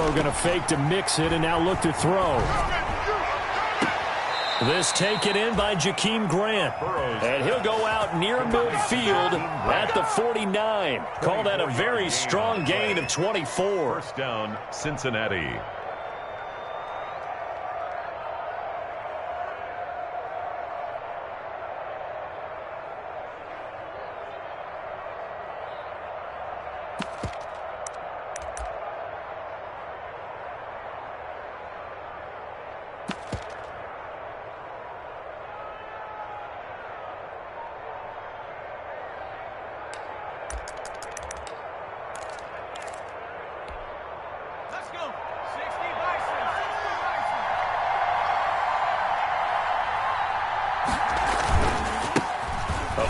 Burrow going to fake to mix it and now look to throw. This taken in by Jakeem Grant. And he'll go out near midfield at the 49. Call that a very strong gain of 24. First down, Cincinnati.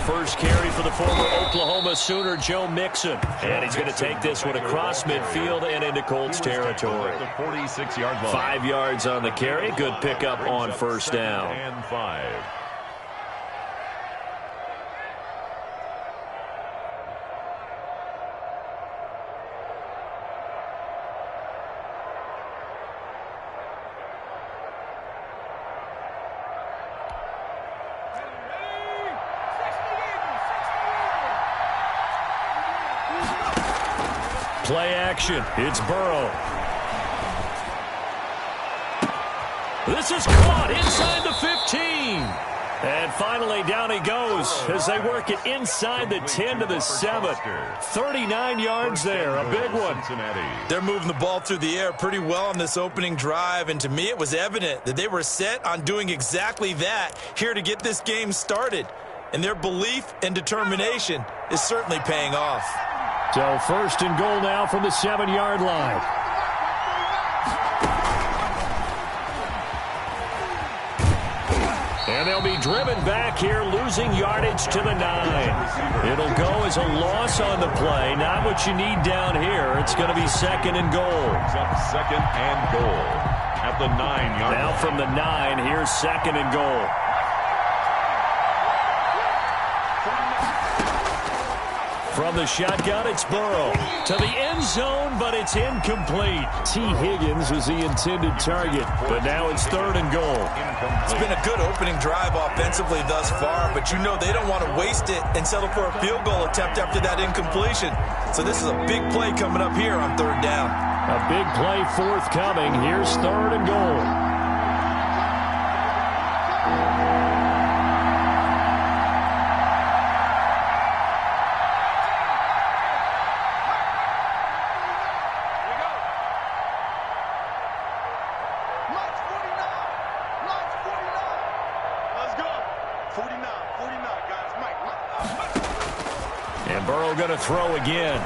First carry for the former Oklahoma Sooner, Joe Mixon. And he's going to take this one across midfield and into Colts territory. 46-yard line. 5 yards on the carry. Good pickup on first down. And 5. Play action. It's Burrow. This is caught inside the 15. And finally down he goes as they work it inside the 10 to the 7. 39 yards there. A big one. They're moving the ball through the air pretty well on this opening drive. And to me, it was evident that they were set on doing exactly that here to get this game started. And their belief and determination is certainly paying off. So first and goal now from the 7-yard line. And they'll be driven back here, losing yardage to the 9. It'll go as a loss on the play. Not what you need down here. It's going to be second and goal. Second and goal at the 9-yard line. Now from the 9, here's second and goal. From the shotgun, it's Burrow. To the end zone, but it's incomplete. T. Higgins was the intended target, but now it's third and goal. It's been a good opening drive offensively thus far, but you know they don't want to waste it and settle for a field goal attempt after that incompletion. So this is a big play coming up here on third down. A big play forthcoming. Here's third and goal. Going to throw again.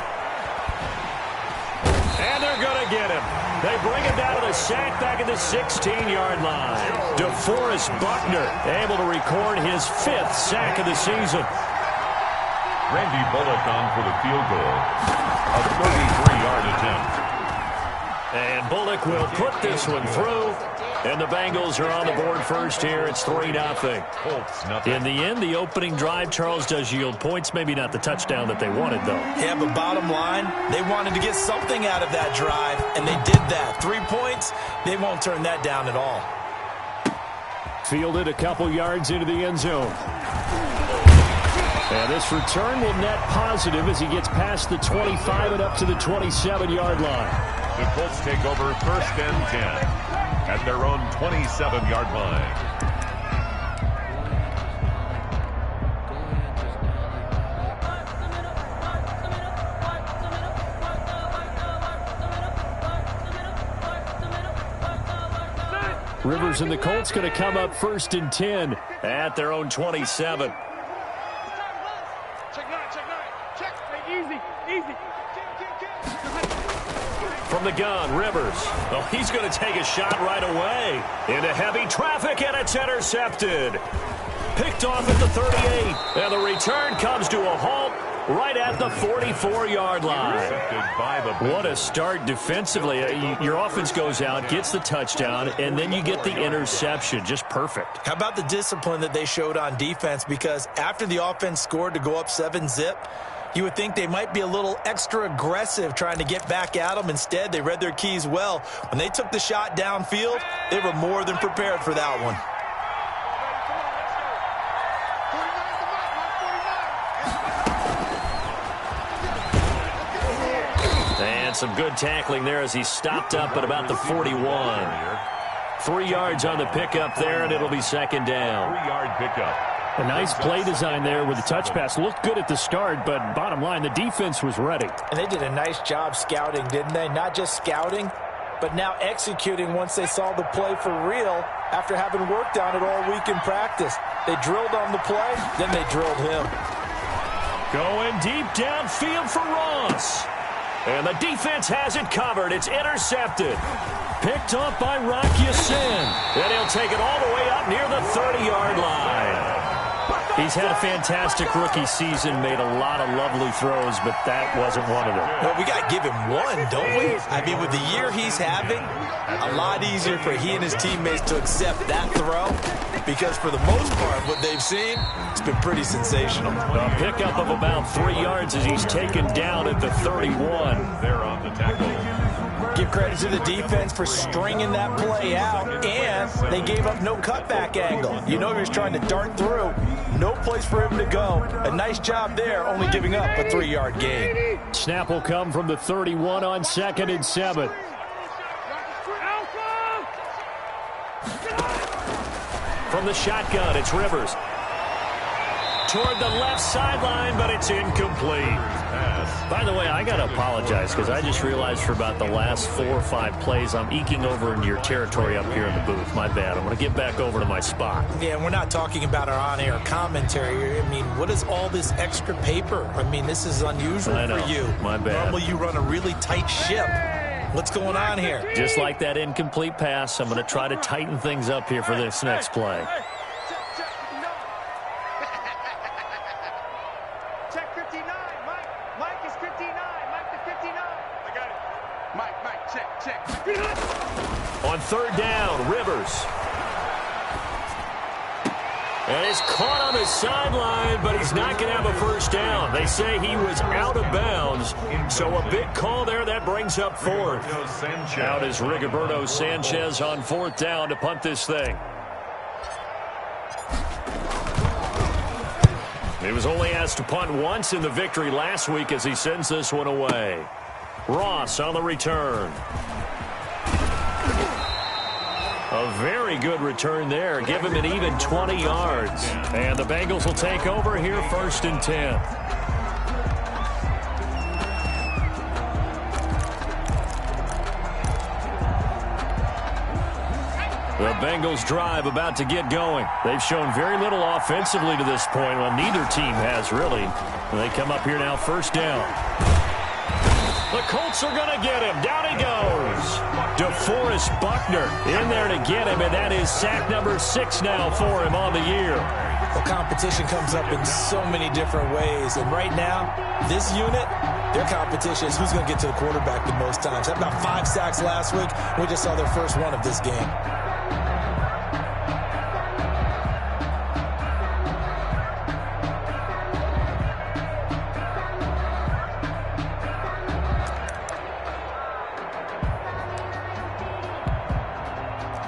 And they're going to get him. They bring him down to the sack back at the 16-yard line. DeForest Buckner able to record his 5th sack of the season. Randy Bullock on for the field goal. A 33-yard attempt. And Bullock will put this one through. And the Bengals are on the board first here. It's 3-0. In the end, the opening drive, Charles, does yield points. Maybe not the touchdown that they wanted, though. Yeah, but bottom line, they wanted to get something out of that drive, and they did that. 3 points, they won't turn that down at all. Fielded a couple yards into the end zone. And this return will net positive as he gets past the 25 and up to the 27-yard line. The Colts take over first and 10. At their own 27-yard line. Rivers and the Colts going to come up first and 10 at their own 27. From the gun, Rivers. Oh, he's going to take a shot right away. Into heavy traffic, and it's intercepted. Picked off at the 38. And the return comes to a halt right at the 44-yard line. What a start defensively. Your offense goes out, gets the touchdown, and then you get the interception. Just perfect. How about the discipline that they showed on defense? Because after the offense scored to go up 7-zip, You would think they might be a little extra aggressive trying to get back at them. Instead, they read their keys well. When they took the shot downfield, they were more than prepared for that one. And some good tackling there as he stopped up at about the 41. 3 yards on the pickup there, and it'll be second down. 3-yard pickup. A nice play design there with the touch pass. Looked good at the start, but bottom line, the defense was ready. And they did a nice job scouting, didn't they? Not just scouting, but now executing once they saw the play for real after having worked on it all week in practice. They drilled on the play, then they drilled him. Going deep downfield for Ross. And the defense has it covered. It's intercepted. Picked up by Rock Ya-Sin. And he'll take it all the way up near the 30-yard line. He's had a fantastic rookie season, made a lot of lovely throws, but that wasn't one of them. Well, we got to give him one, don't we? I mean, with the year he's having, a lot easier for he and his teammates to accept that throw because for the most part, what they've seen, it's been pretty sensational. A pickup of about 3 yards as he's taken down at the 31. They're on the tackle. Give credit to the defense for stringing that play out, and they gave up no cutback angle. You know he was trying to dart through. No place for him to go. A nice job there, only giving up a 3-yard gain. Snap will come from the 31 on 2nd and 7. From the shotgun, it's Rivers. Toward the left sideline, but it's incomplete. By the way, I got to apologize because I just realized for about the last 4 or 5 plays, I'm eking over into your territory up here in the booth. My bad. I'm going to get back over to my spot. Yeah, and we're not talking about our on-air commentary. I mean, what is all this extra paper? I mean, this is unusual for you. My bad. Normally you run a really tight ship. What's going on here? Just like that incomplete pass, I'm going to try to tighten things up here for this next play. Check 59. Mike is 59. Mike to 59. I got it. Mike, check. On 3rd down, Rivers. And he's caught on the sideline, but he's not going to have a first down. They say he was out of bounds, so a big call there. That brings up 4th. Out is Rigoberto Sanchez on 4th down to punt this thing. He was only asked to punt once in the victory last week as he sends this one away. Ross on the return. A very good return there. Give him an even 20 yards. And the Bengals will take over here 1st and 10. The Bengals drive about to get going. They've shown very little offensively to this point. Well, neither team has, really. They come up here now 1st down. The Colts are going to get him. Down he goes. DeForest Buckner in there to get him, and that is sack number 6 now for him on the year. Well, competition comes up in so many different ways, and right now, this unit, their competition is who's going to get to the quarterback the most times. Had about 5 sacks last week. We just saw their first one of this game.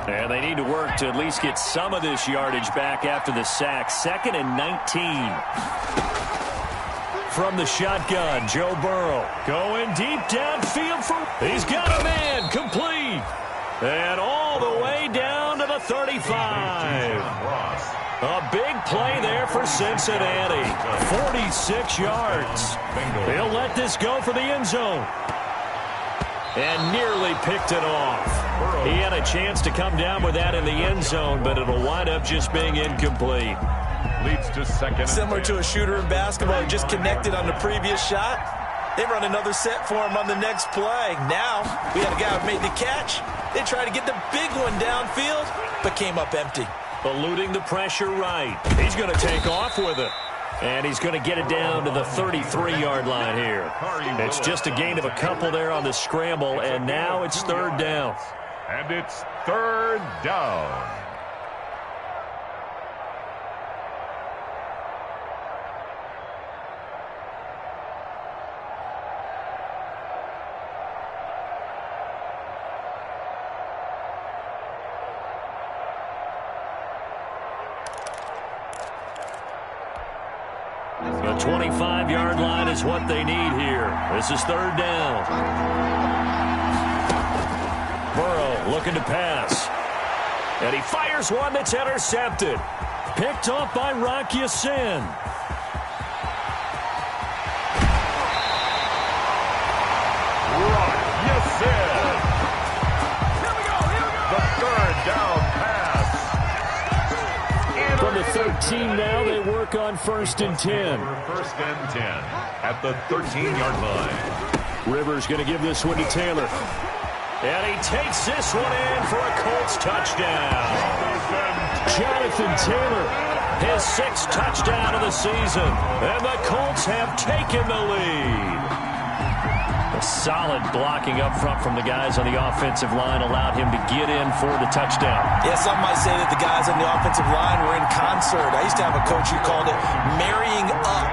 And they need to work to at least get some of this yardage back after the sack. 2nd and 19. From the shotgun, Joe Burrow going deep downfield for... He's got a man, complete. And all the way down to the 35. A big play there for Cincinnati. 46 yards. He'll let this go for the end zone. And nearly picked it off. He had a chance to come down with that in the end zone, but it'll wind up just being incomplete. Leads to 2nd. Similar to a shooter in basketball who just connected on the previous shot. They run another set for him on the next play. Now, we had a guy who made the catch. They tried to get the big one downfield, but came up empty. Eluding the pressure right. He's going to take off with it. And he's going to get it down to the 33-yard line here. It's just a gain of a couple there on the scramble, and now it's 3rd down. And it's 3rd down. 25-yard line is what they need here. This is third down. Burrow looking to pass. And he fires one that's intercepted. Picked off by Rocky Sin. The third down pass. From the 13 now, they work on 1st and 10. First and 10 at the 13-yard line. Rivers going to give this one to Taylor. And he takes this one in for a Colts touchdown. Jonathan Taylor. His 6th touchdown of the season. And the Colts have taken the lead. A solid blocking up front from the guys on the offensive line allowed him to get in for the touchdown. Yeah, some might say that the guys on the offensive line were in concert. I used to have a coach who called it marrying up,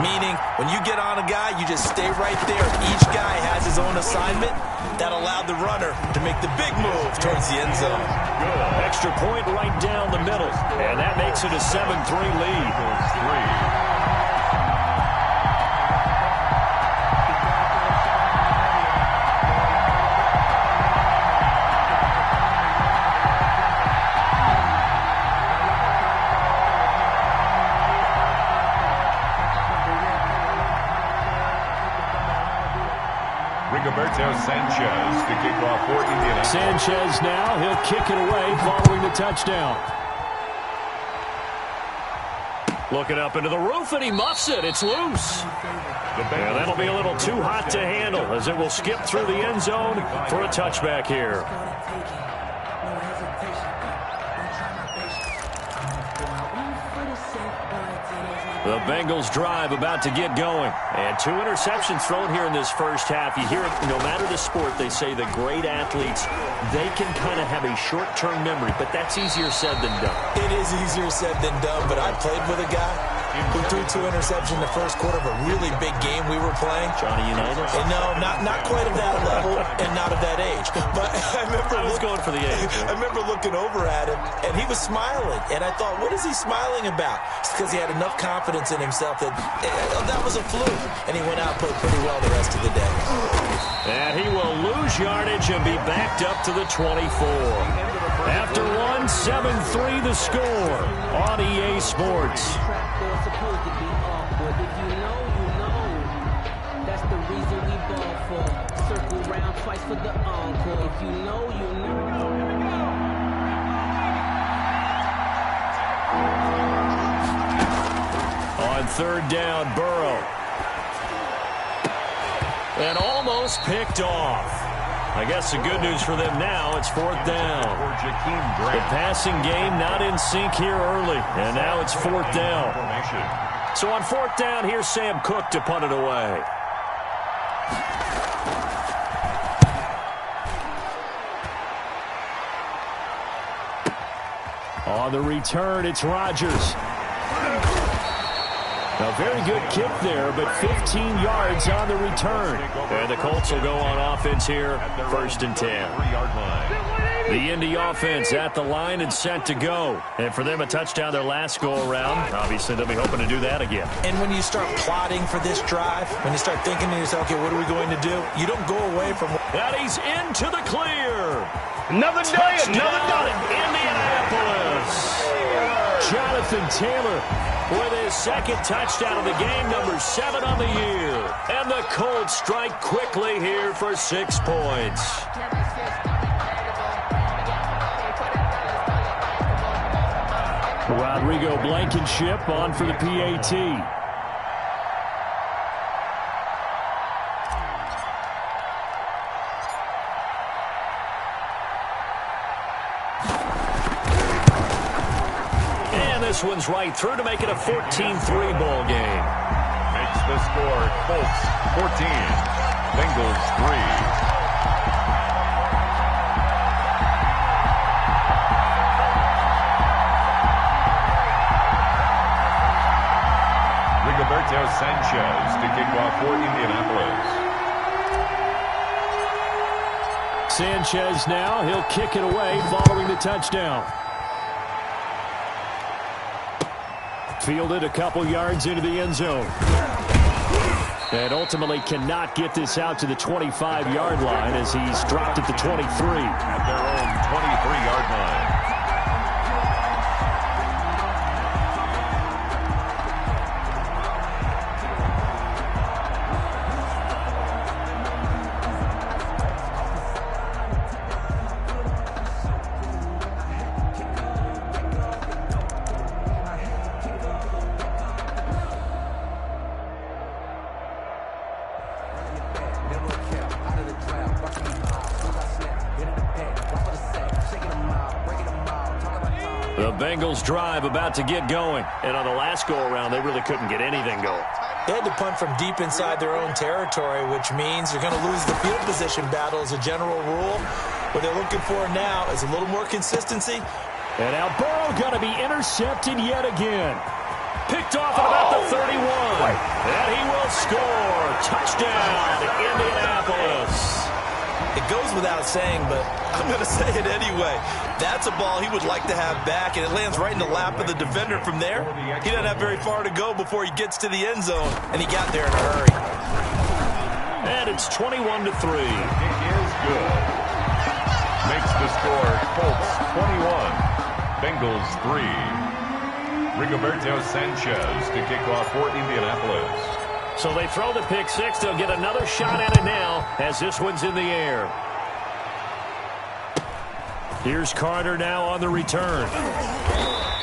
meaning when you get on a guy, you just stay right there. Each guy has his own assignment. That allowed the runner to make the big move towards the end zone. Extra point right down the middle, and that makes it a 7-3 lead. Sanchez to kick off for Indiana. Sanchez now, he'll kick it away following the touchdown. Looking up into the roof, and he muffs it. It's loose. Yeah, that'll be a little too hot to handle as it will skip through the end zone for a touchback here. The Bengals drive about to get going. And 2 interceptions thrown here in this first half. You hear it, no matter the sport, they say the great athletes, they can kind of have a short-term memory, but that's easier said than done. It is easier said than done, but I played with a guy who threw 2 interceptions in the first quarter of a really big game we were playing. Johnny Unitas? And no, not quite of that level and not of that age. But I was going for the age. I remember looking over at him, and he was smiling. And I thought, what is he smiling about? It's because he had enough confidence in himself that that was a fluke. And he went out and played pretty well the rest of the day. And he will lose yardage and be backed up to the 24. After one, 7-3 the score on EA Sports. Supposed to be awkward. If you know, you know. That's the reason we ball for. Circle round twice for the encore. If you know, you know. On 3rd down, Burrow. And almost picked off. I guess the good news for them now, it's 4th down. The passing game not in sync here early, and now it's 4th down. So on 4th down, here's Sam Cook to punt it away. On the return, it's Rodgers. A very good kick there, but 15 yards on the return. And the Colts will go on offense here, 1st and 10. The Indy offense at the line and set to go. And for them, a touchdown their last go-around. Obviously, they'll be hoping to do that again. And when you start plotting for this drive, when you start thinking to yourself, okay, what are we going to do? You don't go away from... And he's into the clear. Another day, another day. Indianapolis. Jonathan Taylor with his 2nd touchdown of the game, number 7 on the year. And the Colts strike quickly here for 6 points. Rodrigo Blankenship on for the PAT. This one's right through to make it a 14-3 ball game. Makes the score Colts 14, Bengals 3. Rigoberto Sanchez to kick off for Indianapolis. Sanchez now, he'll kick it away following the touchdown. Fielded a couple yards into the end zone. And ultimately cannot get this out to the 25-yard line as he's dropped at the 23. At their own 23-yard line. The Bengals drive about to get going. And on the last go-around, they really couldn't get anything going. They had to punt from deep inside their own territory, which means they're going to lose the field position battle as a general rule. What they're looking for now is a little more consistency. And now Burrow going to be intercepted yet again. Picked off at about the 31. And he will score. Touchdown, Indianapolis. It goes without saying, but I'm going to say it anyway. That's a ball he would like to have back, and it lands right in the lap of the defender from there. He doesn't have very far to go before he gets to the end zone, and he got there in a hurry. And it's 21-3. It is good. Makes the score Colts 21, Bengals 3. Rigoberto Sanchez to kick off for Indianapolis. So they throw the pick six. They'll get another shot at it now as this one's in the air. Here's Carter now on the return.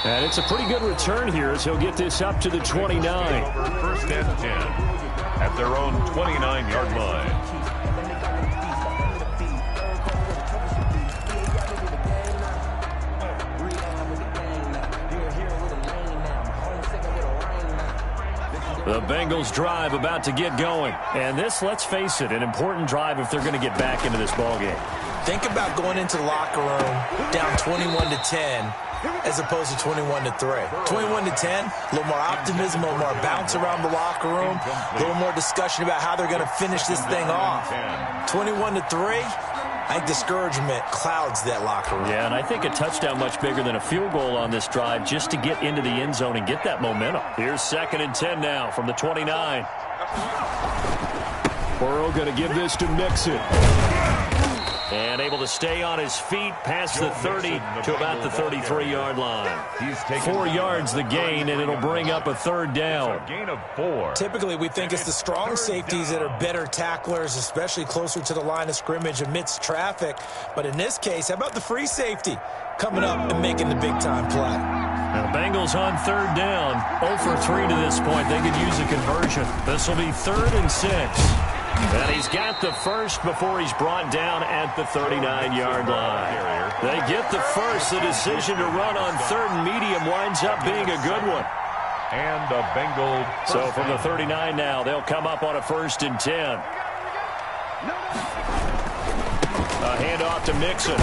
And it's a pretty good return here as he'll get this up to the 29. Over first and 10 at their own 29-yard line. The Bengals drive about to get going. And this, let's face it, an important drive if they're going to get back into this ballgame. Think about going into the locker room down 21-10 as opposed to 21-3. 21-10, a little more optimism, a little more bounce around the locker room, a little more discussion about how they're going to finish this thing off. 21-3, I think discouragement clouds that locker room. Yeah, and I think a touchdown much bigger than a field goal on this drive just to get into the end zone and get that momentum. Here's 2nd and 10 now from the 29. Burrow going to give this to Mixon. And able to stay on his feet past the 30 to about the 33-yard line. 4 yards the gain, and it'll bring up a 3rd down. A gain of 4. Typically, we think it's the strong safeties that are better tacklers, especially closer to the line of scrimmage amidst traffic. But in this case, how about the free safety coming up and making the big-time play? Now, the Bengals on 3rd down. 0 for 3 to this point. They could use a conversion. This will be 3rd and 6. And he's got the first before he's brought down at the 39-yard line. They get the first. The decision to run on 3rd and medium winds up being a good one. And a Bengal. So from the 39 now, they'll come up on a 1st and 10. A handoff to Mixon.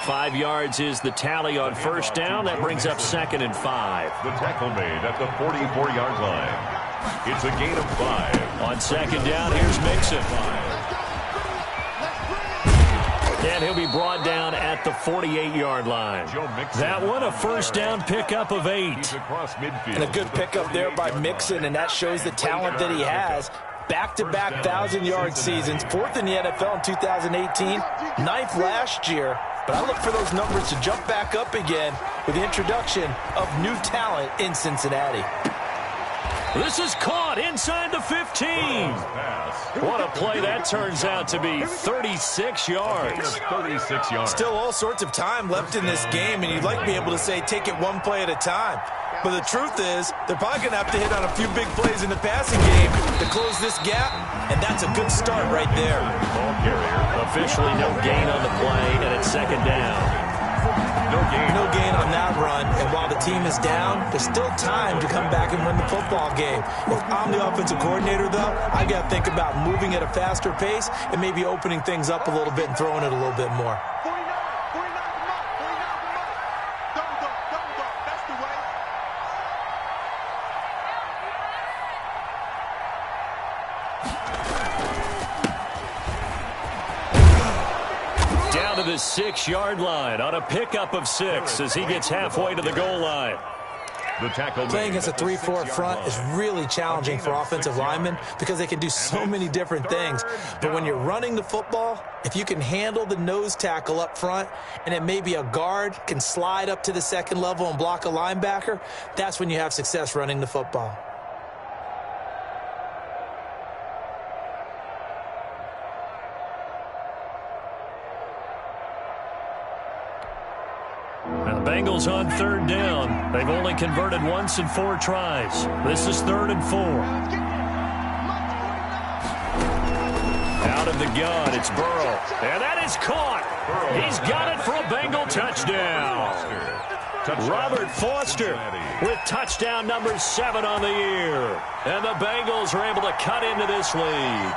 5 yards is the tally on 1st down. That brings up 2nd and 5. The tackle made at the 44-yard line. It's a gain of 5. On 2nd down, here's Mixon. And he'll be brought down at the 48-yard line. That one, a 1st down pickup of 8. And a good pickup there by Mixon, and that shows the talent that he has. Back-to-back 1,000-yard seasons, 4th in the NFL in 2018, 9th last year. But I look for those numbers to jump back up again with the introduction of new talent in Cincinnati. This is caught inside the 15. What a play that turns out to be. 36 yards. 36 yards. Still all sorts of time left in this game, and you'd like to be able to say take it one play at a time. But the truth is, they're probably going to have to hit on a few big plays in the passing game to close this gap, and that's a good start right there. Ball carrier. Officially no gain on the play, and it's 2nd down. No gain on that run, and while the team is down, there's still time to come back and win the football game. If I'm the offensive coordinator, though, I got to think about moving at a faster pace and maybe opening things up a little bit and throwing it a little bit more. to the 6-yard line on a pickup of 6 as he gets halfway to the goal line. Playing against a 3-4 front is really challenging for offensive linemen because they can do so many different things. But when you're running the football, if you can handle the nose tackle up front and it may be a guard can slide up to the second level and block a linebacker, that's when you have success running the football. Bengals on 3rd down. They've only converted once in 4 tries. This is 3rd and 4. Out of the gun, it's Burrow. And that is caught. He's got it for a Bengal touchdown. Robert Foster with touchdown number 7 on the year. And the Bengals are able to cut into this lead.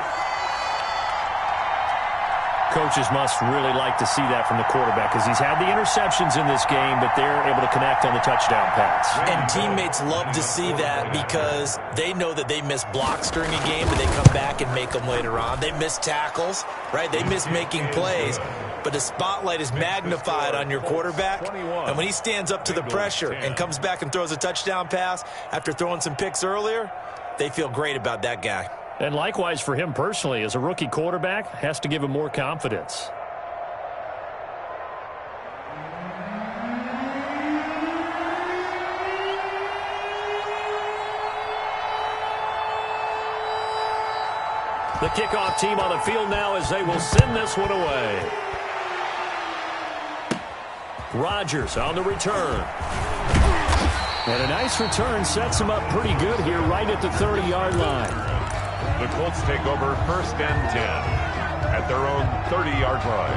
Coaches must really like to see that from the quarterback because he's had the interceptions in this game, but they're able to connect on the touchdown pass. And teammates love to see that because they know that they miss blocks during a game, but they come back and make them later on. They miss tackles, right? They miss making plays, but the spotlight is magnified on your quarterback. And when he stands up to the pressure and comes back and throws a touchdown pass after throwing some picks earlier, they feel great about that guy. And likewise for him personally, as a rookie quarterback, has to give him more confidence. The kickoff team on the field now as they will send this one away. Rodgers on the return. And a nice return sets him up pretty good here right at the 30-yard line. The Colts take over 1st and 10 at their own 30-yard line.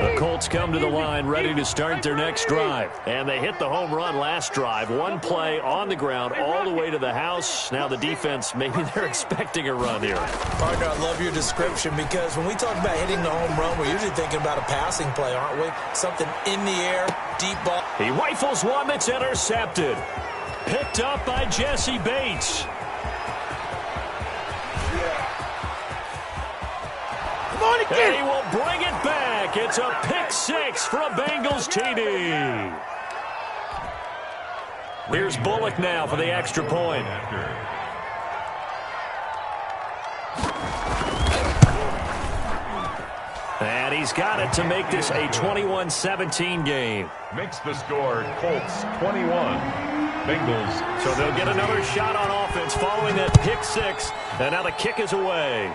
The Colts come to the line ready to start their next drive. And they hit the home run last drive. One play on the ground all the way to the house. Now the defense, maybe they're expecting a run here. Partner, I love your description because when we talk about hitting the home run, we're usually thinking about a passing play, aren't we? Something in the air, deep ball. He rifles one that's intercepted. Picked up by Jesse Bates. And he will bring it back. It's a pick 6 for a Bengals TD. Here's Bullock now for the extra point. And he's got it to make this a 21-17 game. Makes the score Colts 21. Bengals. So they'll get another shot on offense following that pick 6. And now the kick is away.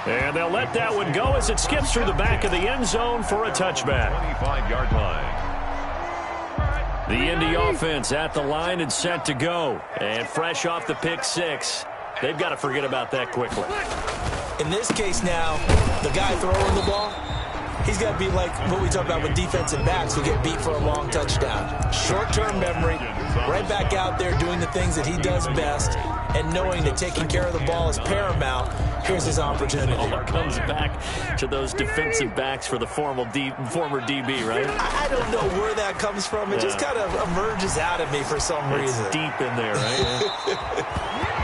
And they'll let that one go as it skips through the back of the end zone for a touchback. 25-yard line. The Indy offense at the line and set to go. And fresh off the pick 6. They've got to forget about that quickly. In this case now, the guy throwing the ball, he's got to be like what we talk about with defensive backs who get beat for a long touchdown. Short-term memory, right back out there doing the things that he does best, and knowing that taking care of the ball is paramount. Here's his opportunity. All comes back to those defensive backs for the former DB, right? I don't know where that comes from. It just kind of emerges out of me for some reason. It's deep in there, right?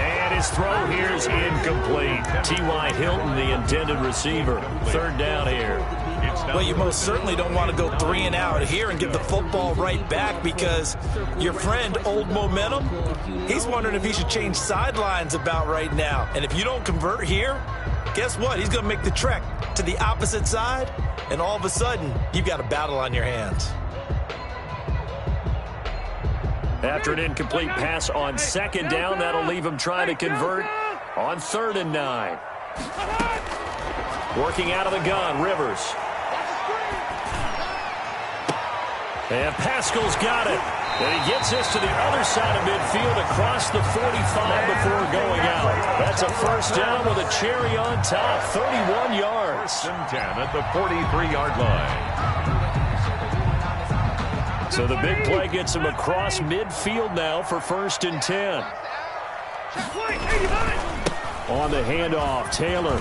And his throw here is incomplete. T.Y. Hilton, the intended receiver. 3rd down here. Well, you most certainly don't want to go 3 and out here and get the football right back because your friend, Old Momentum, he's wondering if he should change sidelines about right now. And if you don't convert here, guess what? He's going to make the trek to the opposite side, and all of a sudden, you've got a battle on your hands. After an incomplete pass on 2nd down, that'll leave him trying to convert on 3rd and 9. Working out of the gun, Rivers. And Pascal's got it. And he gets this to the other side of midfield across the 45 before going out. That's a 1st down with a cherry on top, 31 yards. 1st and 10 at the 43-yard line. So the big play gets him across midfield now for 1st and 10. On the handoff, Taylor.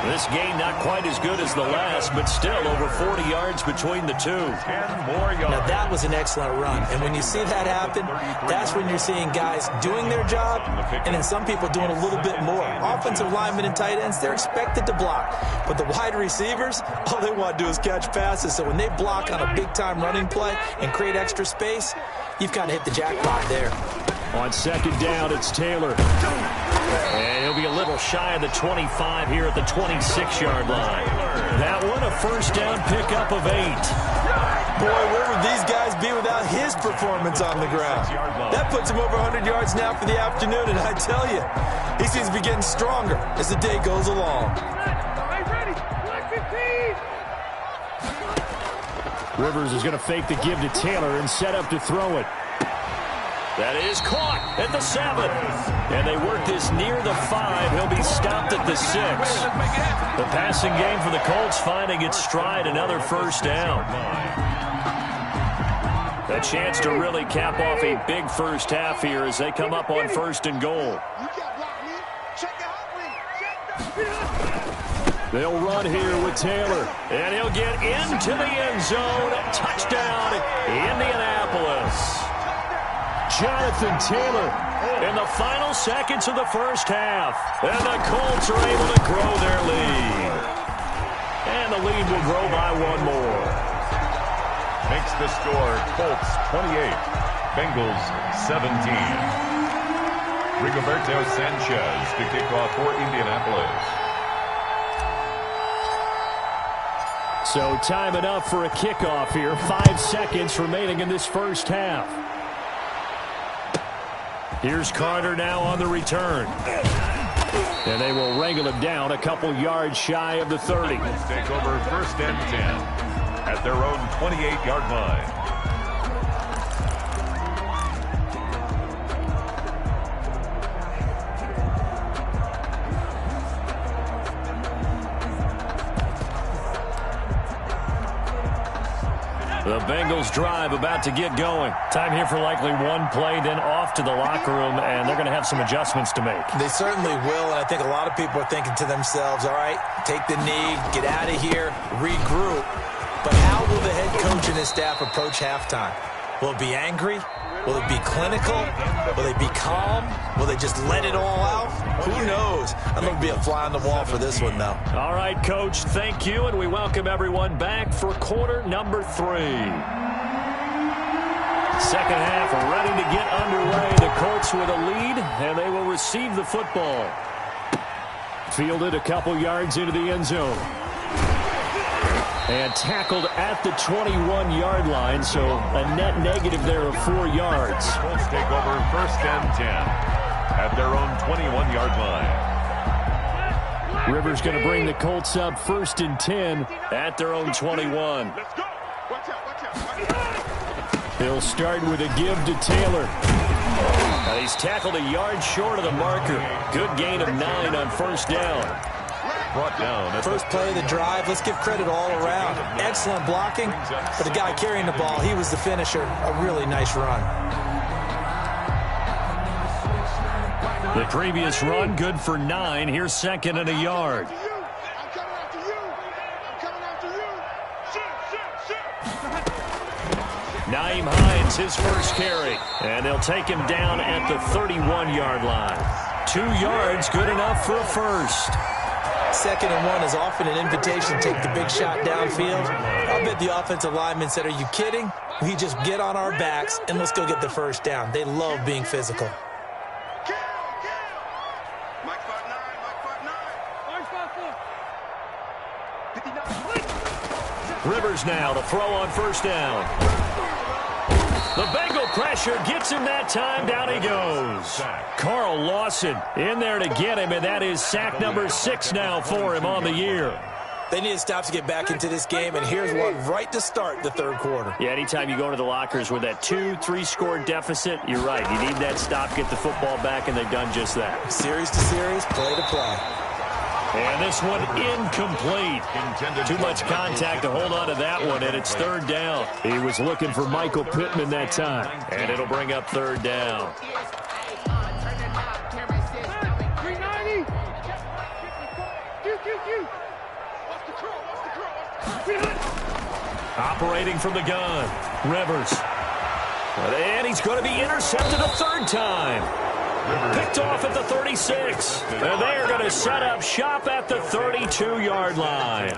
This game not quite as good as the last, but still over 40 yards between the two. 10 more yards. Now, that was an excellent run. And when you see that happen, that's when you're seeing guys doing their job and then some people doing a little bit more. Offensive linemen and tight ends, they're expected to block. But the wide receivers, all they want to do is catch passes. So when they block on a big-time running play and create extra space, you've kind of hit the jackpot there. On second down, it's Taylor. And he'll be a little shy of the 25 here at the 26-yard line. That one, a first down pickup of 8. Boy, where would these guys be without his performance on the ground? That puts him over 100 yards now for the afternoon, and I tell you, he seems to be getting stronger as the day goes along. Rivers is going to fake the give to Taylor and set up to throw it. That is caught at the 7. And they work this near the 5. He'll be stopped at the 6. The passing game for the Colts finding its stride, another first down. A chance to really cap off a big first half here as they come up on 1st and goal. They'll run here with Taylor. And he'll get into the end zone. Touchdown, Indianapolis. Jonathan Taylor in the final seconds of the first half. And the Colts are able to grow their lead. And the lead will grow by 1 more. Makes the score Colts 28, Bengals 17. Rigoberto Sanchez to kick off for Indianapolis. So time enough for a kickoff here. 5 seconds remaining in this first half. Here's Carter now on the return. And they will wrangle him down a couple yards shy of the 30. Take over 1st and 10 at their own 28-yard line. The Bengals drive about to get going. Time here for likely one play, then off to the locker room, and they're going to have some adjustments to make. They certainly will, and I think a lot of people are thinking to themselves, all right, take the knee, get out of here, regroup. But how will the head coach and his staff approach halftime? Will it be angry? Will it be clinical? Will they be calm? Will they just let it all out? Who knows? I'm going to be a fly on the wall for this one, though. All right, Coach, thank you, and we welcome everyone back for quarter number 3. Second half ready to get underway. The Colts with a lead, and they will receive the football. Fielded a couple yards into the end zone. And tackled at the 21-yard line, so a net negative there of 4 yards. Colts take over 1st and 10 at their own 21-yard line. Rivers going to bring the Colts up 1st and 10 at their own 21. He'll start with a give to Taylor. Now he's tackled a yard short of the marker. Good gain of 9 on 1st down. Brought down. First play of the drive, let's give credit all around. Excellent blocking, but the guy carrying the ball, he was the finisher. A really nice run. The previous run, good for 9. Here's 2nd and a yard. Naeem Hines, his first carry. And they'll take him down at the 31-yard line. 2 yards, good enough for a first. 2nd and 1 is often an invitation to take the big shot downfield. I'll bet the offensive lineman said, are you kidding? We just get on our backs and let's go get the first down. They love being physical. Rivers now to throw on 1st down. The Bengal pressure gets him that time. Down he goes. Carl Lawson in there to get him, and that is sack number 6 now for him on the year. They need to stop to get back into this game, and here's one right to start the 3rd quarter. Yeah, anytime you go to the lockers with that 2-3 score deficit, you're right. You need that stop, get the football back, and they've done just that. Series to series, play to play. And this one incomplete. Too much contact to hold on to that one, and it's 3rd down. He was looking for Michael Pittman that time, and it'll bring up 3rd down. Operating from the gun, Rivers. And he's going to be intercepted a third time. Picked off at the 36. And they're going to set up shop at the 32-yard line.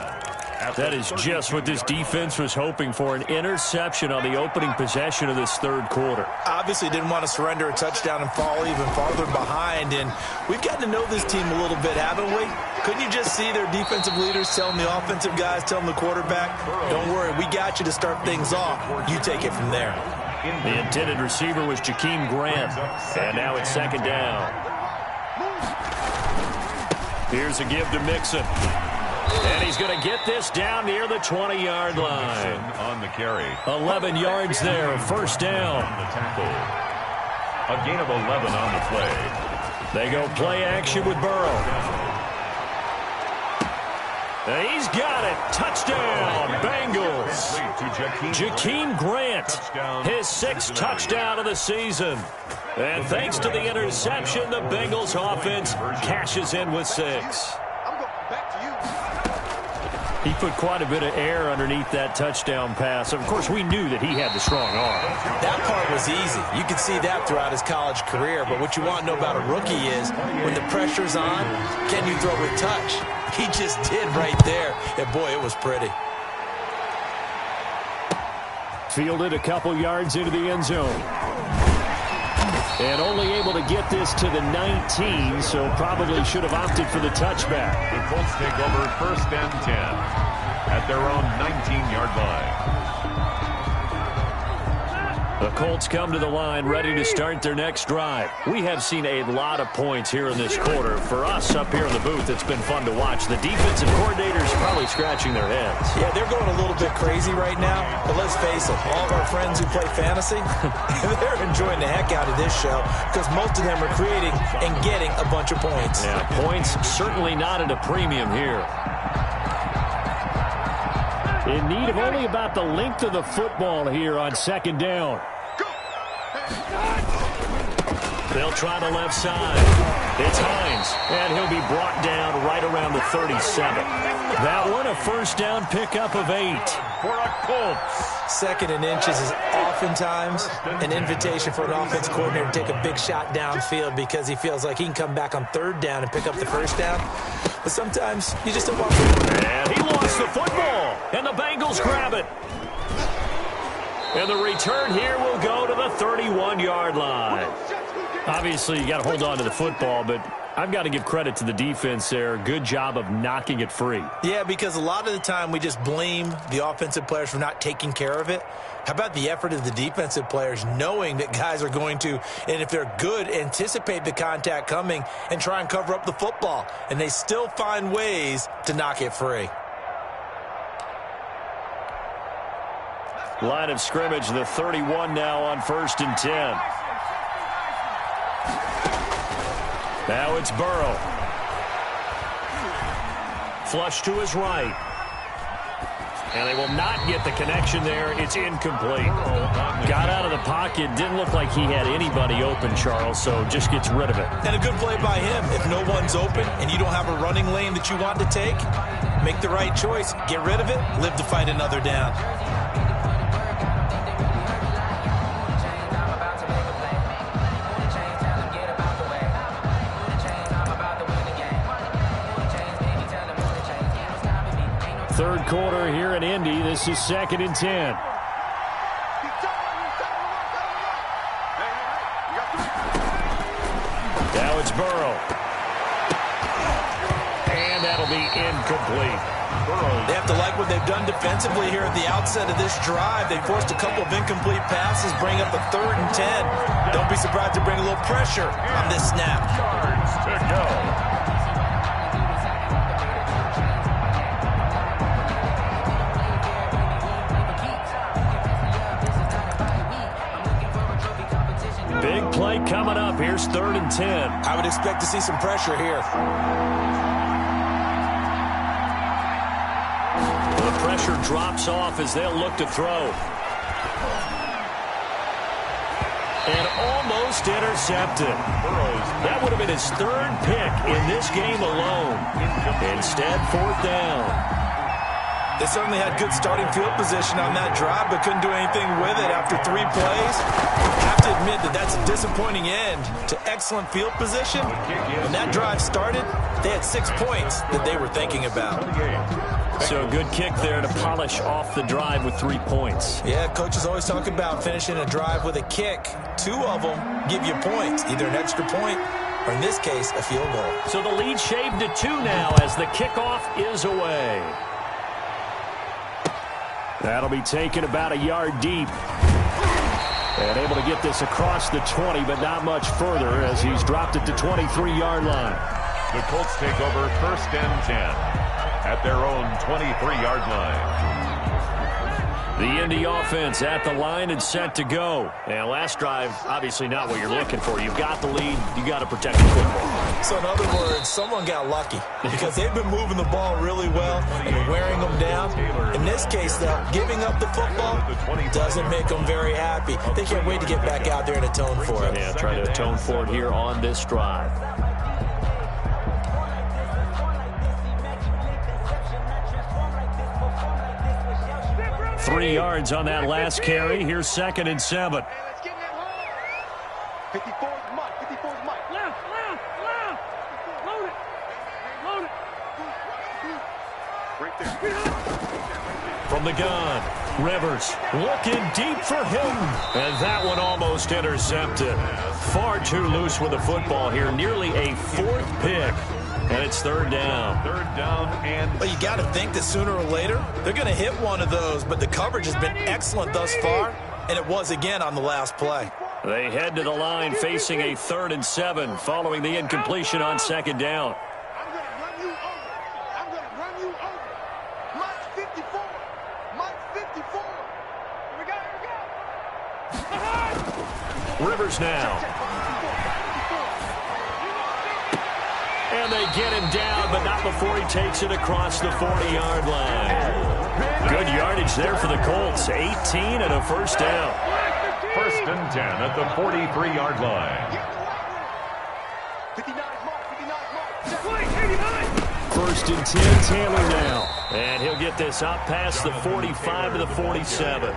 That is just what this defense was hoping for, an interception on the opening possession of this third quarter. Obviously didn't want to surrender a touchdown and fall even farther behind, and we've gotten to know this team a little bit, haven't we? Couldn't you just see their defensive leaders telling the offensive guys, telling the quarterback, don't worry, we got you to start things off. You take it from there. The intended receiver was Jakeem Grant, and now it's second down. Here's a give to Mixon. And he's going to get this down near the 20-yard line. On the carry. 11 yards there, first down. On the tackle. A gain of 11 on the play. They go play action with Burrow. And he's got it. Touchdown, Bengals. Jakeem Grant, his 6th touchdown of the season. And thanks to the interception, the Bengals offense cashes in with 6. He put quite a bit of air underneath that touchdown pass. Of course, we knew that he had the strong arm. That part was easy. You could see that throughout his college career. But what you want to know about a rookie is when the pressure's on, can you throw with touch? He just did right there. And, boy, it was pretty. Fielded a couple yards into the end zone. And only able to get this to the 19, so probably should have opted for the touchback. The Colts take over 1st and 10 at their own 19-yard line. The Colts come to the line ready to start their next drive. We have seen a lot of points here in this quarter. For us up here in the booth, it's been fun to watch. The defensive coordinators probably scratching their heads. Yeah, they're going a little bit crazy right now. But let's face it, all of our friends who play fantasy, they're enjoying the heck out of this show because most of them are creating and getting a bunch of points. Yeah, points certainly not at a premium here. In need of only about the length of the football here on second down. They'll try the left side. It's Hines, and he'll be brought down right around the 37. That one, a first down pickup of 8 for a Colts. 2nd and inches is oftentimes an invitation for an offense coordinator to take a big shot downfield because he feels like he can come back on 3rd down and pick up the first down. But sometimes you just don't want to. And he lost the football, and the Bengals grab it. And the return here will go to the 31-yard line. Obviously, you got to hold on to the football, but I've got to give credit to the defense there. Good job of knocking it free. Yeah, because a lot of the time we just blame the offensive players for not taking care of it. How about the effort of the defensive players knowing that guys are going to, and if they're good, anticipate the contact coming and try and cover up the football. And they still find ways to knock it free. Line of scrimmage, the 31 now on 1st and 10. Now it's Burrow. Flush to his right. And they will not get the connection there. It's incomplete. Got out of the pocket. Didn't look like he had anybody open, Charles, so just gets rid of it. And a good play by him. If no one's open and you don't have a running lane that you want to take, make the right choice. Get rid of it. Live to fight another down. Third quarter here in Indy. This is 2nd and 10. Now it's Burrow. And that'll be incomplete. They have to like what they've done defensively here at the outset of this drive. They forced a couple of incomplete passes, bring up a 3rd and 10. Don't be surprised to bring a little pressure on this snap. Yards to go. Big play coming up. Here's 3rd and 10. I would expect to see some pressure here. The pressure drops off as they'll look to throw. And almost intercepted. That would have been his 3rd pick in this game alone. Instead, 4th down. They certainly had good starting field position on that drive, but couldn't do anything with it after 3 plays. I have to admit that that's a disappointing end to excellent field position. When that drive started, they had 6 points that they were thinking about. So a good kick there to polish off the drive with 3 points. Yeah, coaches always talk about finishing a drive with a kick. 2 of them give you points, either an extra point or, in this case, a field goal. So the lead shaved to 2 now as the kickoff is away. That'll be taken about a yard deep. And able to get this across the 20, but not much further as he's dropped it to 23-yard line. The Colts take over 1st and 10 at their own 23-yard line. The Indy offense at the line and set to go. And last drive, obviously not what you're looking for. You've got the lead. You got to protect the football. So in other words, someone got lucky because they've been moving the ball really well and wearing them down. In this case, though, giving up the football doesn't make them very happy. They can't wait to get back out there and atone for it. Yeah, try to atone for it here on this drive. 3 yards on that last carry. Here's 2nd and 7. Hey, let's get in that hole. 54's Mike. 54's Mike. Left. Load it. Right there. From the gun, Rivers looking deep for him. And that one almost intercepted. Far too loose with the football here. Nearly a 4th pick. And it's 3rd down. 3rd down and... Well, you got to think that sooner or later, they're going to hit one of those, but the coverage has been excellent thus far, and it was again on the last play. They head to the line facing a 3rd and 7 following the incompletion on 2nd down. I'm going to run you over. I'm going to run you over. Mike 54. Mike 54. Here we go. Rivers now. And they get him down, but not before he takes it across the 40-yard line. Good yardage there for the Colts. 18 and a 1st down. 1st and 10 at the 43-yard line. 1st and 10, Taylor now. And he'll get this up past the 45 to the 47.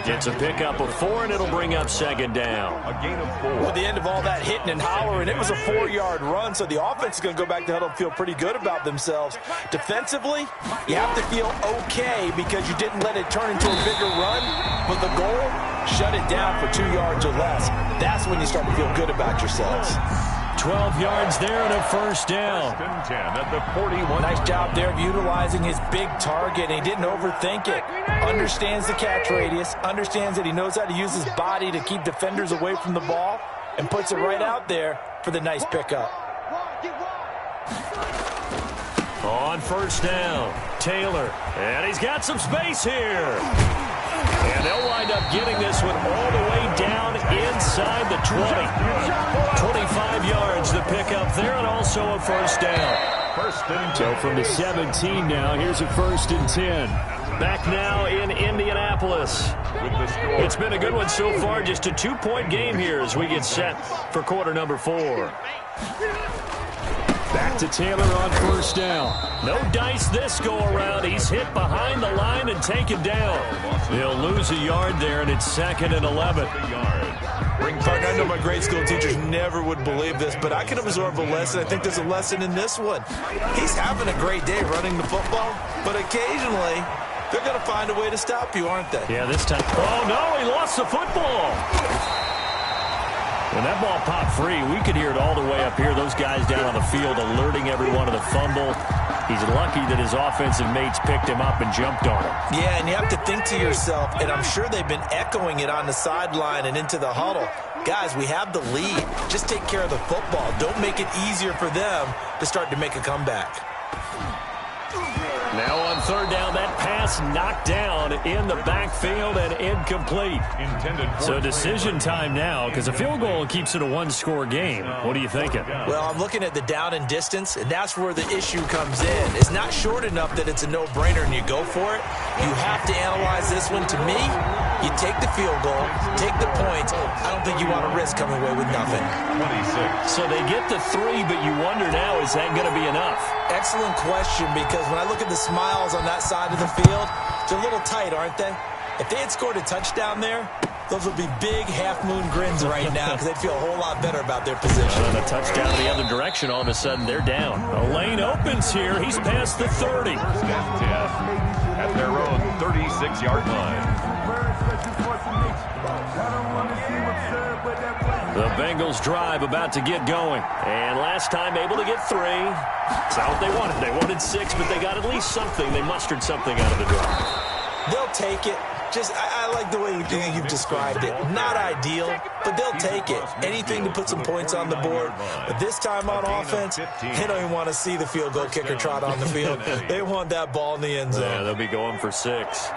Gets a pickup of 4, and it'll bring up 2nd down. A gain of 4. With the end of all that hitting and hollering, it was a 4-yard run, so the offense is going to go back to huddle and feel pretty good about themselves. Defensively, you have to feel okay because you didn't let it turn into a bigger run, but the goal, shut it down for 2 yards or less. That's when you start to feel good about yourselves. 12 yards there and a 1st down. 1st and 10 at the 41. Nice job there of utilizing his big target, and he didn't overthink it. Understands the catch radius, understands that he knows how to use his body to keep defenders away from the ball, and puts it right out there for the nice pickup. On 1st down, Taylor, and he's got some space here. And they'll wind up getting this one all the way down inside the 20. 25 yards to pick up there, and also a 1st down. 1st and 10. So from the 17 now, here's a 1st and 10. Back now in Indianapolis. With the score. It's been a good one so far. Just a 2-point game here as we get set for quarter number 4. Back to Taylor on 1st down. No dice this go-around. He's hit behind the line and taken down. He'll lose a yard there, and it's 2nd and 11. Partner, I know my grade school teachers never would believe this, but I can absorb a lesson. I think there's a lesson in this one. He's having a great day running the football, but occasionally they're going to find a way to stop you, aren't they? Yeah, this time. Oh, no, he lost the football. When that ball popped free, we could hear it all the way up here. Those guys down on the field alerting everyone of the fumble. He's lucky that his offensive mates picked him up and jumped on him. Yeah, and you have to think to yourself, and I'm sure they've been echoing it on the sideline and into the huddle. Guys, we have the lead. Just take care of the football. Don't make it easier for them to start to make a comeback. Now on 3rd down, that pass pass knocked down in the backfield and incomplete. So decision time now, because a field goal keeps it a one-score game. What are you thinking? Well, I'm looking at the down and distance, and that's where the issue comes in. It's not short enough that it's a no-brainer and you go for it. You have to analyze this one. To me, you take the field goal, take the points. I don't think you want to risk coming away with nothing. 26. So they get the 3, but you wonder now, is that going to be enough? Excellent question, because when I look at the smiles on that side of the field, they're a little tight, aren't they? If they had scored a touchdown there, those would be big half-moon grins right now because they'd feel a whole lot better about their position. And a touchdown the other direction, all of a sudden they're down. A lane opens here. He's past the 30. First and 10 at their own 36-yard line. The Bengals drive about to get going. And last time able to get 3. It's not what they wanted. They wanted 6, but they got at least something. They mustered something out of the drive. They'll take it. I like the way you've described it. Not ideal, but they'll take it. Anything to put some points on the board. But this time on offense, they don't even want to see the field goal kicker trot on the field. They want that ball in the end zone. Yeah, they'll be going for 6.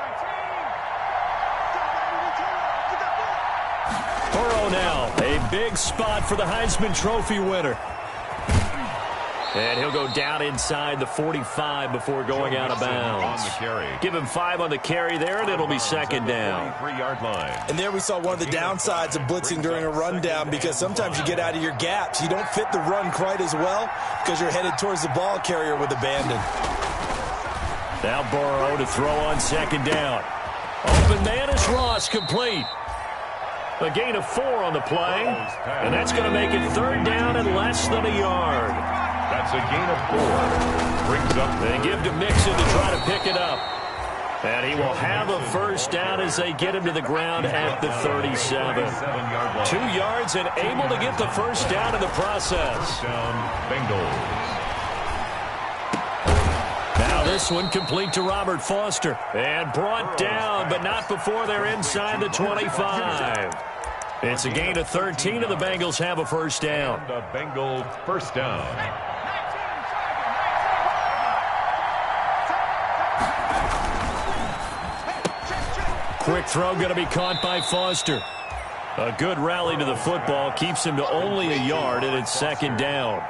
Burrow now, a big spot for the Heisman Trophy winner. And he'll go down inside the 45 before going out of bounds. Give him 5 on the carry there, and it'll be second down. 3-yard line. And there we saw one of the downsides of blitzing during a rundown, because sometimes you get out of your gaps. You don't fit the run quite as well because you're headed towards the ball carrier with abandon. Now Burrow to throw on second down. Open man is Ross, complete. A gain of 4 on the play, and that's going to make it third down and less than a yard. That's a gain of 4. Brings up. They give to Mixon to try to pick it up. And he will have a first down as they get him to the ground at the 37. 2 yards and able to get the first down in the process. Bengals. Now this one complete to Robert Foster. And brought down, but not before they're inside the 25. It's a gain of 13, and the Bengals have a first down. The Bengals first down. Quick throw going to be caught by Foster. A good rally to the football keeps him to only a yard, and it's second down.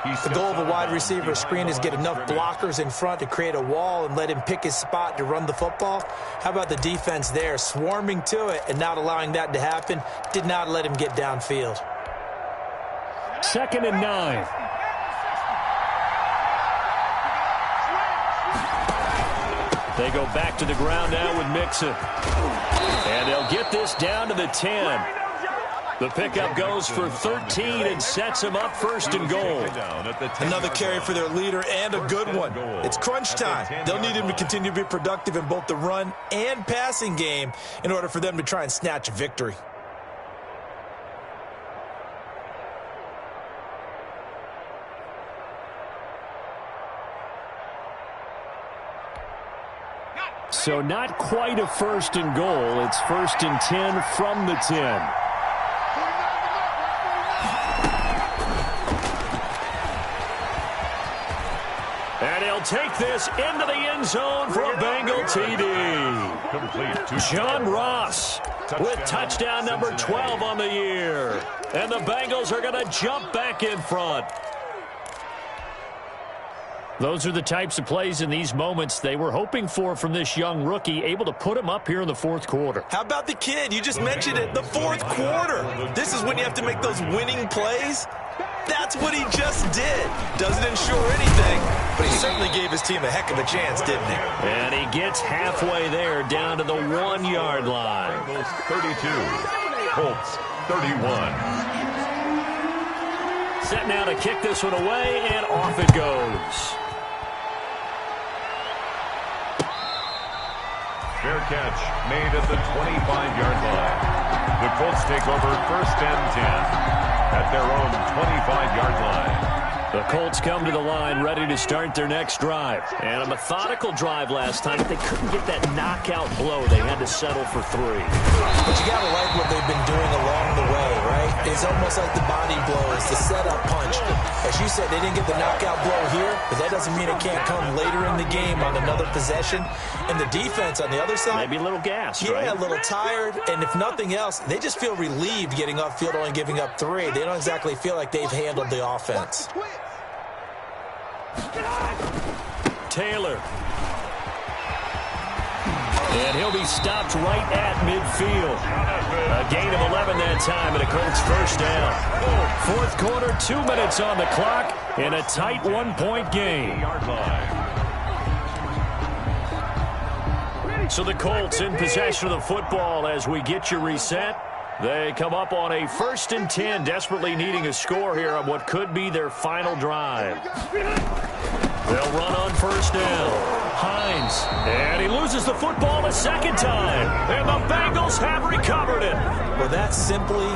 The goal of a wide receiver screen is get enough blockers in front to create a wall and let him pick his spot to run the football. How about the defense there, swarming to it and not allowing that to happen? Did not let him get downfield. Second and 9. They go back to the ground now with Mixon. And they'll get this down to the 10. The pickup goes for 13 and sets him up first and goal. Another carry for their leader, and a good one. It's crunch time. They'll need him to continue to be productive in both the run and passing game in order for them to try and snatch a victory. So not quite a first and goal. It's first and 10 from the 10. And he'll take this into the end zone for a Bengal TD. Complete to John Ross with touchdown number 12 on the year. And the Bengals are going to jump back in front. Those are the types of plays in these moments they were hoping for from this young rookie, able to put him up here in the fourth quarter. How about the kid? You just mentioned it, the fourth quarter. This is when you have to make those winning plays. That's what he just did. Doesn't ensure anything, but he certainly gave his team a heck of a chance, didn't he? And he gets halfway there, down to the 1-yard line. Bengals 32, Colts 31. Set now to kick this one away, and off it goes. Fair catch made at the 25-yard line. The Colts take over first and 10 at their own 25-yard line. The Colts come to the line ready to start their next drive. And a methodical drive last time, but they couldn't get that knockout blow. They had to settle for 3. But you got to like what they've been doing along the way, right? It's almost like the body blow. It's the setup punch. As you said, they didn't get the knockout blow here, but that doesn't mean it can't come later in the game on another possession. And the defense on the other side, maybe a little gassed, yeah, right? a little tired. And if nothing else, they just feel relieved getting off field only giving up 3. They don't exactly feel like they've handled the offense. Taylor. And he'll be stopped right at midfield. A gain of 11 that time, and a Colts first down. Fourth quarter, 2 minutes on the clock, in a tight 1-point game. So the Colts in possession of the football as we get you reset. They come up on a 1st and 10, desperately needing a score here on what could be their final drive. They'll run on first down. Hines, and he loses the football a second time, and the Bengals have recovered it. Well, that simply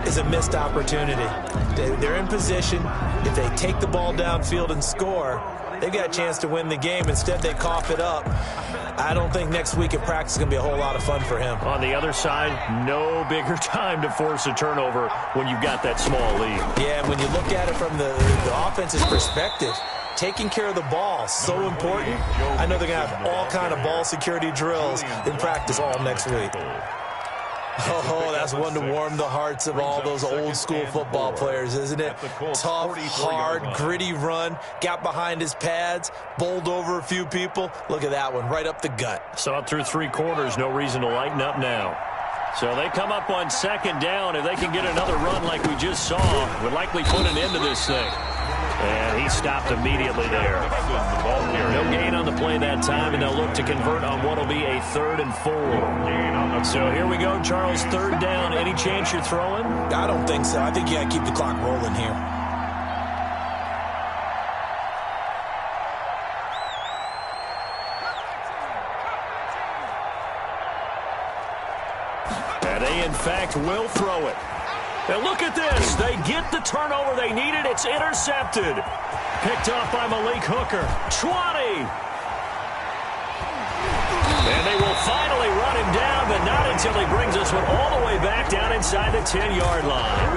is a missed opportunity. They're in position. If they take the ball downfield and score, they've got a chance to win the game. Instead, they cough it up. I don't think next week in practice is going to be a whole lot of fun for him. On the other side, no bigger time to force a turnover when you've got that small lead. Yeah, when you look at it from the offense's perspective, taking care of the ball, so important. I know they're going to have all kind of ball security drills in practice all next week. Oh, that's one to warm the hearts of all those old school football players, isn't it? Tough, hard, gritty run, got behind his pads, bowled over a few people. Look at that one, right up the gut. Saw it through 3 quarters, no reason to lighten up now. So they come up on second down. If they can get another run like we just saw, would likely put an end to this thing. And he stopped immediately there. No gain on the play that time, and they'll look to convert on what will be a 3rd and 4. So here we go, Charles, 3rd down. Any chance you're throwing? I don't think so. I think you got to keep the clock rolling here. And they, in fact, will throw it. And look at this. They get the turnover they needed. It's intercepted. Picked off by Malik Hooker. 20. And they will finally run him down, but not until he brings us one all the way back down inside the 10-yard line.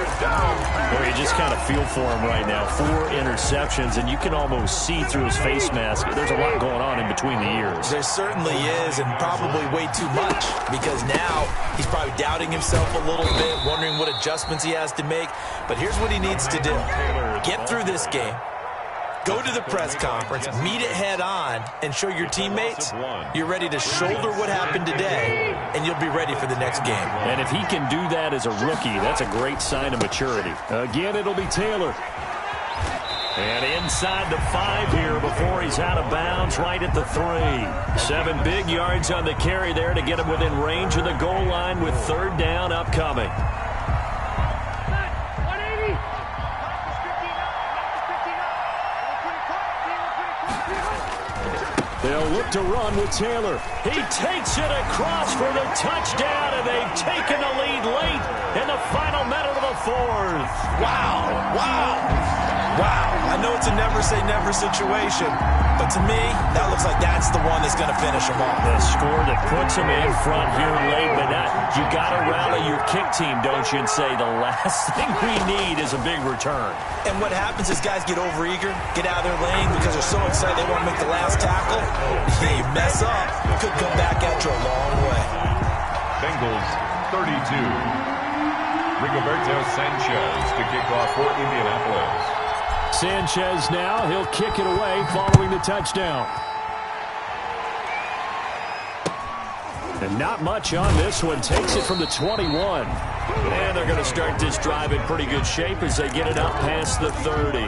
Boy, you just kind of feel for him right now. 4 interceptions, and you can almost see through his face mask. There's a lot going on in between the ears. There certainly is, and probably way too much, because now he's probably doubting himself a little bit, wondering what adjustments he has to make. But here's what he needs to do. Get through this game. Go to the press conference, meet it head on, and show your teammates you're ready to shoulder what happened today, and you'll be ready for the next game. And if he can do that as a rookie, that's a great sign of maturity. Again, it'll be Taylor. And inside the 5 here before he's out of bounds, right at the 3. 7 big yards on the carry there to get him within range of the goal line with 3rd down upcoming. They'll look to run with Taylor. He takes it across for the touchdown, and they've taken the lead late in the final minute of the 4th. Wow, wow, wow. I know it's a never-say-never situation, but to me, that looks like that's the one that's going to finish them off. The score that puts them in front here late, but you got to rally your kick team, don't you, and say the last thing we need is a big return. And what happens is guys get overeager, get out of their lane because they're so excited they want to make the last tackle. You mess up, could come back at you a long way. Bengals 32. Rigoberto Sanchez to kick off for Indianapolis. Sanchez now, he'll kick it away following the touchdown. And not much on this one. Takes it from the 21. And they're going to start this drive in pretty good shape as they get it up past the 30.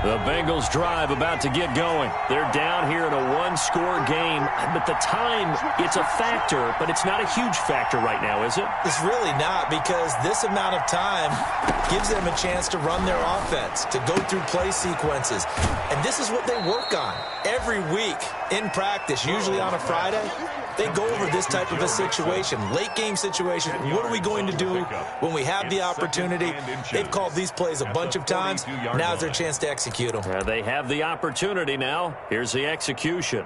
The The Bengals drive about to get going. They're down here in a one-score game, but the time, it's a factor, but it's not a huge factor right now, is it? It's really not, because this amount of time gives them a chance to run their offense, to go through play sequences. And this is what they work on every week in practice, usually on a Friday. They go over this type of a situation, late game situation. What are we going to do when we have the opportunity? They've called these plays a bunch of times. Now's their chance to execute them. They have the opportunity now. Here's the execution.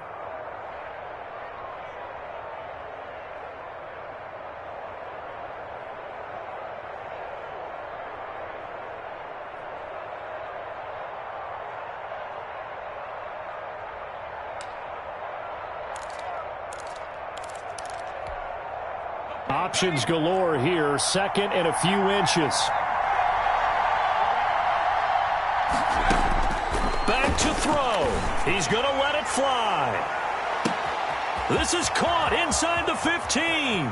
Options galore here. Second and a few inches. Back to throw. He's going to let it fly. This is caught inside the 15.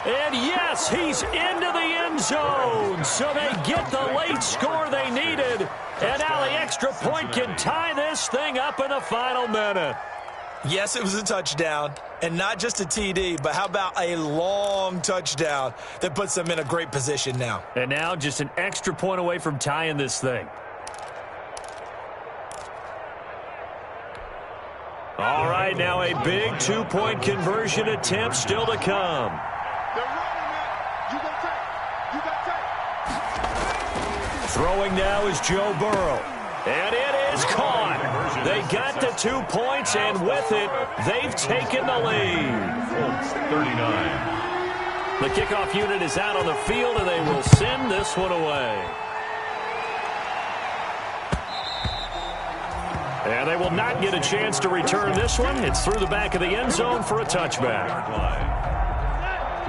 And yes, he's into the end zone. So they get the late score they needed. And now the extra point can tie this thing up in the final minute. Yes, it was a touchdown, and not just a TD, but how about a long touchdown that puts them in a great position now. And now just an extra point away from tying this thing. All right, now a big two-point conversion attempt still to come. Throwing now is Joe Burrow. And it is caught. They got the 2 points, and with it, they've taken the lead. 39. The kickoff unit is out on the field, and they will send this one away. And they will not get a chance to return this one. It's through the back of the end zone for a touchback.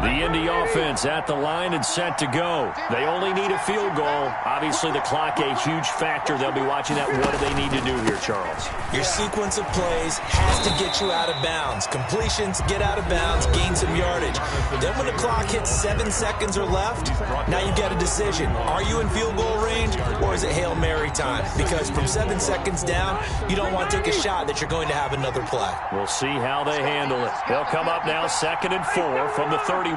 The Indy offense at the line and set to go. They only need a field goal. Obviously, the clock a huge factor. They'll be watching that. What do they need to do here, Charles? Your sequence of plays has to get you out of bounds. Completions, get out of bounds, gain some yardage. Then when the clock hits 7 seconds or left, now you get a decision. Are you in field goal range, or is it Hail Mary time? Because from 7 seconds down, you don't want to take a shot that you're going to have another play. We'll see how they handle it. They'll come up now 2nd and 4 from the 31.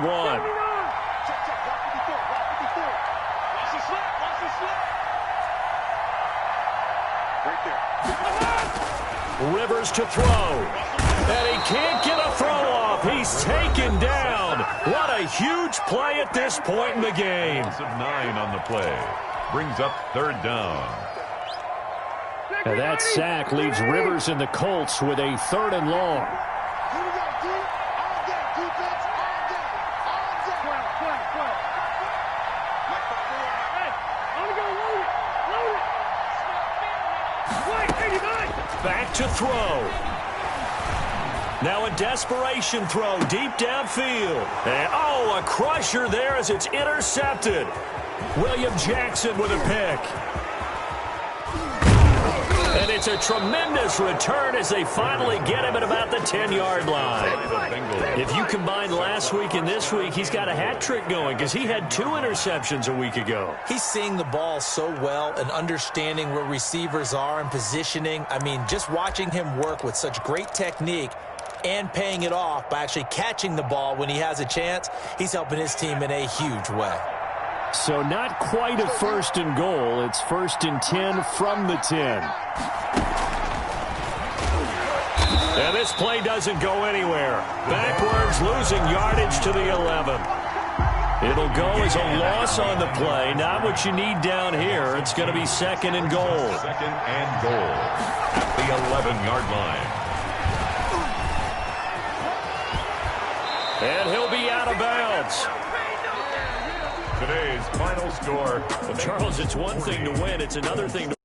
Rivers to throw. And he can't get a throw off. He's taken down. What a huge play at this point in the game. Loss of 9 on the play. Brings up 3rd down. And that sack leaves Rivers and the Colts with a 3rd and long. Back to throw. Now a desperation throw deep downfield. And, a crusher there as it's intercepted. William Jackson with a pick. And it's a tremendous return as they finally get him at about the 10-yard line. If you combine last week and this week, he's got a hat trick going because he had 2 interceptions a week ago. He's seeing the ball so well and understanding where receivers are and positioning. I mean, just watching him work with such great technique and paying it off by actually catching the ball when he has a chance, he's helping his team in a huge way. So not quite a 1st and goal. It's 1st and 10 from the 10. And this play doesn't go anywhere. Backwards, losing yardage to the 11. It'll go as a loss on the play. Not what you need down here. It's going to be 2nd and goal. 2nd and goal at the 11-yard line. And he'll be out of bounds. Today's final score. Well, Charles, it's one thing to win. It's another thing to